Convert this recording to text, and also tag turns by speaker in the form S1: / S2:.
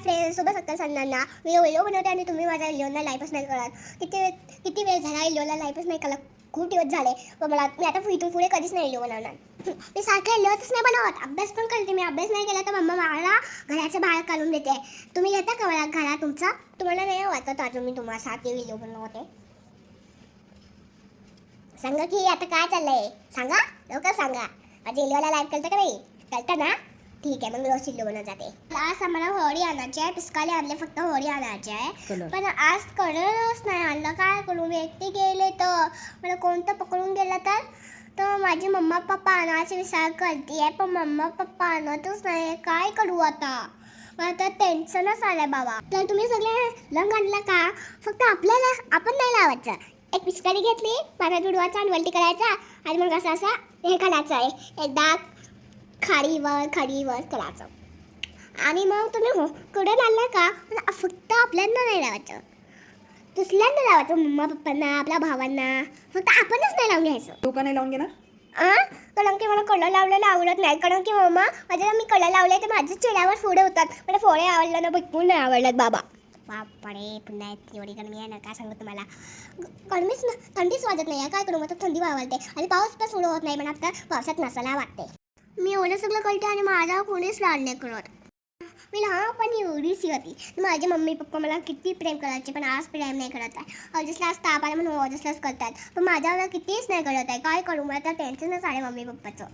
S1: फ्रेंड्ससोबत सत्तर सांगणार व्हिडिओ बनवते आणि तुम्ही माझ्या इलिओनला लाईफच नाही करत. किती वेळ झाला इलिओनला लाईफच नाही करत. खूप दिवस झाले. पण मी आता इथून पुढे कधीच नाही इलिओ बनवणार. मी सारखं इलिओच नाही बनवत. अभ्यास पण करते मी. अभ्यास नाही केला तर मम्मा मला घराच्या बाहेर काढून देते. तुम्ही घेता का मला घरात तुमचा? तुम्हाला नाही वाटत अजून मी तुम्हाला सारखे व्हिडिओ बनवते? सांगा की आता काय चाललंय? सांगा लवकर सांगा. माझी इलिओला लाईफ करतं का नाही? करतं ना? ठीक आहे, मग मी रोज इलिओ बनवत जाते. आज आम्हाला होळी आणायची आहे. पिस्काले आणले, फक्त होळी आणायची आहे. पण आज कलरच नाही आणलं. काय करू? मी एकटी गेले तर मला कोणतं पकडून गेलं तर माझी मम्मा पप्पा आणायचे विचार करते आहे. पण मम्मा पप्पा आणतच नाही. काय करू आता? मला तर टेन्शनच आलंय बाबा. तर तुम्ही सगळे रंग आणला का? फक्त आपल्याला आपण नाही लावायचं. एक पिचकारी घेतली, पाण्यात बुडवायचा आणि वलटी करायचा आणि मग असं हे करायचं आहे. एकदा खाडीवर करायचं. आणि मग तुम्ही कडून आणला का? फक्त आपल्यांना नाही लावायचं, दुसऱ्यांना लावायचं. मम्मा पप्पांना, आपल्या भावांना. फक्त आपणच नाही लावून घ्यायचं.
S2: तू का नाही लावून घेणार?
S1: कारण की मला कलर लावलेला आवडत नाही. कारण की मम्मा माझ्या मी कलर लावले तर माझ्या चेहऱ्यावर फोडे होतात. मला फोडे आवडलं ना, बिलकुल नाही आवडत बाबा. बापरे, पुन्हा एवढी गरमी आहे ना, काय सांगू तुम्हाला. गरमीच ना, थंडीच वाजत नाही आहे. काय करू? मग थंडी वावरते आणि पाऊस पण सुरू होत नाही. पण आता पावसात नसायला वाटते. मी एवढं सगळं करते आणि माझ्यावर कोणीच लाड नाही करत. मी लहानपणी एवढीच होती. माझे मम्मी पप्पा मला किती प्रेम करायचे, पण आज प्रेम नाही करत आहे. अजूनलाच ताप आला म्हणून अजूनलाच करतात, पण माझ्यावर कितीच नाही करत आहे. काय करू? मला तर टेन्शनच आहे मम्मी पप्पाचं.